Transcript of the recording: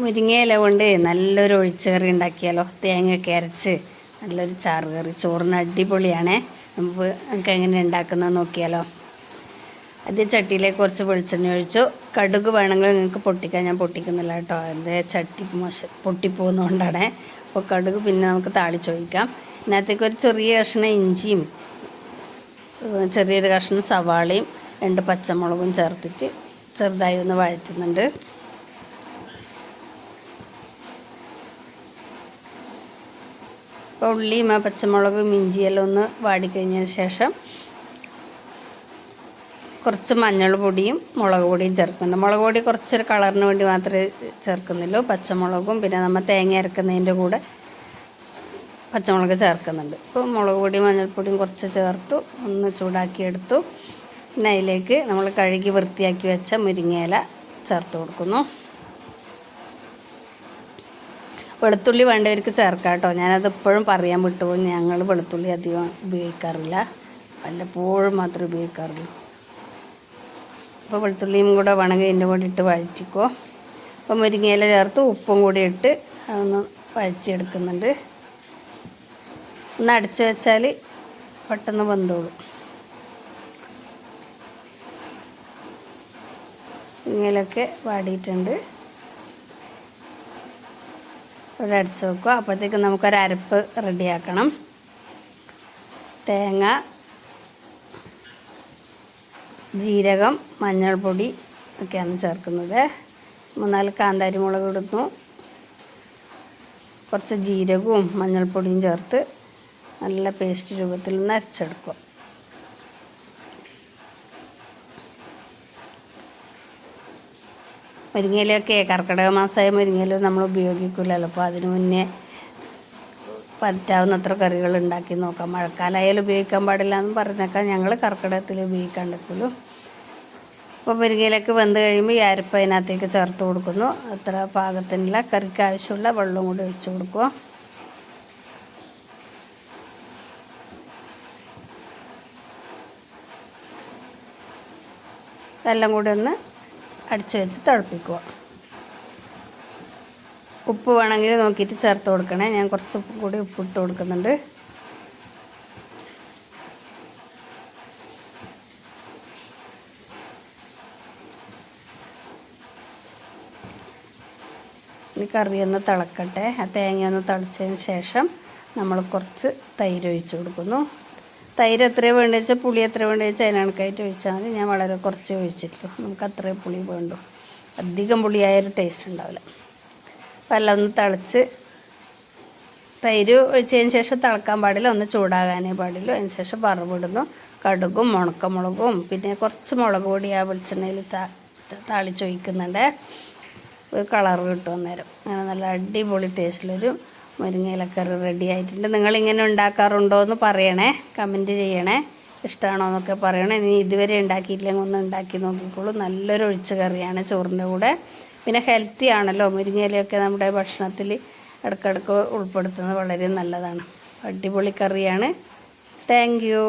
മുരിങ്ങയില കൊണ്ട് നല്ലൊരു ഒഴിച്ചുകറി ഉണ്ടാക്കിയാലോ. തേങ്ങയൊക്കെ അരച്ച് നല്ലൊരു ചാറ് കറി, ചോറിന് അടിപൊളിയാണേ. നമുക്ക് എങ്ങനെ ഉണ്ടാക്കുന്നത് നോക്കിയാലോ. അത് ചട്ടിയിലേക്ക് കുറച്ച് വെളിച്ചെണ്ണ ഒഴിച്ചു. കടുക് വേണമെങ്കിൽ നിങ്ങൾക്ക് പൊട്ടിക്കാൻ, ഞാൻ പൊട്ടിക്കുന്നില്ല കേട്ടോ, എൻ്റെ ചട്ടി പൊട്ടിപ്പോകുന്നതുകൊണ്ടാണ്. അപ്പോൾ കടുക് പിന്നെ നമുക്ക് താളിച്ചൊഴിക്കാം. ഇതിനകത്തേക്ക് ഒരു ചെറിയ കഷ്ണം ഇഞ്ചിയും ചെറിയൊരു കഷ്ണം സവാളയും 2 പച്ചമുളകും ചേർത്തിട്ട് ചെറുതായി ഒന്ന് വഴറ്റുന്നുണ്ട്. അപ്പോൾ ഉള്ളിയും പച്ചമുളകും ഇഞ്ചിയെല്ലാം ഒന്ന് വാടിക്കഴിഞ്ഞതിന് ശേഷം കുറച്ച് മഞ്ഞൾ പൊടിയും മുളക് പൊടിയും ചേർക്കുന്നുണ്ട്. മുളക് പൊടി കുറച്ചൊരു കളറിന് വേണ്ടി മാത്രമേ ചേർക്കുന്നുള്ളൂ. പച്ചമുളകും പിന്നെ നമ്മൾ തേങ്ങ അരക്കുന്നതിൻ്റെ കൂടെ പച്ചമുളക് ചേർക്കുന്നുണ്ട്. ഇപ്പോൾ മുളക് പൊടിയും മഞ്ഞൾപ്പൊടിയും കുറച്ച് ചേർത്തു, ഒന്ന് ചൂടാക്കിയെടുത്തു. പിന്നെ അതിലേക്ക് നമ്മൾ കഴുകി വൃത്തിയാക്കി വെച്ച മുരിങ്ങയില ചേർത്ത് കൊടുക്കുന്നു. വെളുത്തുള്ളി വേണ്ടവർക്ക് ചേർക്കാം കേട്ടോ. ഞാനത് എപ്പോഴും പറയാൻ വിട്ടുപോകും. ഞങ്ങൾ വെളുത്തുള്ളി അധികം ഉപയോഗിക്കാറില്ല, വല്ലപ്പോഴും മാത്രമേ ഉപയോഗിക്കാറുള്ളൂ. അപ്പോൾ വെളുത്തുള്ളിയും കൂടെ വേണമെങ്കിൽ ഇതിൻ്റെ കൂടെ ഇട്ട് വഴറ്റിക്കോ. അപ്പോൾ മുരിങ്ങയില ചേർത്ത് ഉപ്പും കൂടി ഇട്ട് അതൊന്ന് വഴറ്റിയെടുക്കുന്നുണ്ട്. ഒന്ന് അടച്ച് വെച്ചാൽ പെട്ടെന്ന് വെന്തോളും. മുരിങ്ങയിലൊക്കെ വാടിയിട്ടുണ്ട്. ഇവിടെ അടച്ച് വെക്കുക. അപ്പോഴത്തേക്ക് നമുക്കൊരു അരപ്പ് റെഡിയാക്കണം. തേങ്ങ, ജീരകം, മഞ്ഞൾപ്പൊടി ഒക്കെയാണ് ചേർക്കുന്നത്. 3-4 കാന്താരി മുളക് ഇടുന്നു. കുറച്ച് ജീരകവും മഞ്ഞൾപ്പൊടിയും ചേർത്ത് നല്ല പേസ്റ്റ് രൂപത്തിൽ ഒന്ന് അരച്ചെടുക്കുക. മുരിങ്ങയിലൊക്കെ കർക്കിടക മാസമായ മുരിങ്ങയില നമ്മൾ ഉപയോഗിക്കില്ലല്ലോ. അപ്പോൾ അതിന് മുന്നേ പറ്റാവുന്നത്ര കറികൾ ഉണ്ടാക്കി നോക്കാം. മഴക്കാലമായാലും ഉപയോഗിക്കാൻ പാടില്ല എന്ന് പറഞ്ഞേക്കാം. ഞങ്ങൾ കർക്കിടകത്തിൽ ഉപയോഗിക്കാണ്ടിരിക്കുള്ളൂ. അപ്പോൾ മുരിങ്ങയിലൊക്കെ വെന്ത് കഴിയുമ്പോൾ ഈ അരപ്പ് അതിനകത്തേക്ക് ചേർത്ത് കൊടുക്കുന്നു. അത്ര പാകത്തിനുള്ള കറിക്ക് ആവശ്യമുള്ള വെള്ളം കൂടി ഒഴിച്ച് കൊടുക്കുക. ഇതെല്ലാം കൂടി ഒന്ന് അടിച്ച് വെച്ച് തിളപ്പിക്കുക. ഉപ്പ് വേണമെങ്കിൽ നോക്കിയിട്ട് ചേർത്ത് കൊടുക്കണേ. ഞാൻ കുറച്ച് ഉപ്പ് കൂടി ഉപ്പിട്ട് കൊടുക്കുന്നുണ്ട്. ഈ കറി ഒന്ന് തിളക്കട്ടെ. ആ തേങ്ങ ഒന്ന് തിളച്ചതിന് ശേഷം നമ്മൾ കുറച്ച് തൈര് ഒഴിച്ച് കൊടുക്കുന്നു. തൈര് എത്രയാണ് വേണ്ടത് വെച്ചാൽ, പുളി എത്ര വേണ്ടത് വെച്ചാൽ അതിനകണക്കായിട്ട് ഒഴിച്ചാൽ മതി. ഞാൻ വളരെ കുറച്ച് ഒഴിച്ചിട്ടുള്ളൂ. നമുക്ക് അത്രയും പുളി വേണ്ടു. അധികം പുളിയായൊരു ടേസ്റ്റ് ഉണ്ടാവില്ല. അപ്പോൾ എല്ലാം ഒന്ന് തിളച്ച്, തൈര് ഒഴിച്ചതിന് ശേഷം തിളക്കാൻ പാടില്ല, ഒന്ന് ചൂടാകാനേ പാടില്ല. അതിന് ശേഷം വറവിടുന്നു. കടുകും ഉണക്കമുളകും പിന്നെ കുറച്ച് മുളക് പൊടി ആ വെളിച്ചെണ്ണയിൽ താളിച്ചൊഴിക്കുന്നുണ്ട്. ഒരു കളർ കിട്ടും അന്നേരം. അങ്ങനെ നല്ല അടിപൊളി ടേസ്റ്റിലൊരു മുരിങ്ങയിലക്കറി റെഡി ആയിട്ടുണ്ട്. നിങ്ങളിങ്ങനെ ഉണ്ടാക്കാറുണ്ടോ എന്ന് പറയണേ, കമൻറ്റ് ചെയ്യണേ. ഇഷ്ടമാണോ എന്നൊക്കെ പറയണേ. ഇനി ഇതുവരെ ഉണ്ടാക്കിയിട്ടില്ലെങ്കിൽ ഒന്ന് ഉണ്ടാക്കി നോക്കിക്കോളൂ. നല്ലൊരു ഒഴിച്ച് കറിയാണ് ചോറിൻ്റെ കൂടെ. പിന്നെ ഹെൽത്തി ആണല്ലോ, മുരിങ്ങയിലയൊക്കെ നമ്മുടെ ഭക്ഷണത്തിൽ ഇടയ്ക്കിടയ്ക്ക് ഉൾപ്പെടുത്തുന്നത് വളരെ നല്ലതാണ്. അടിപൊളി കറിയാണ്. Thank you.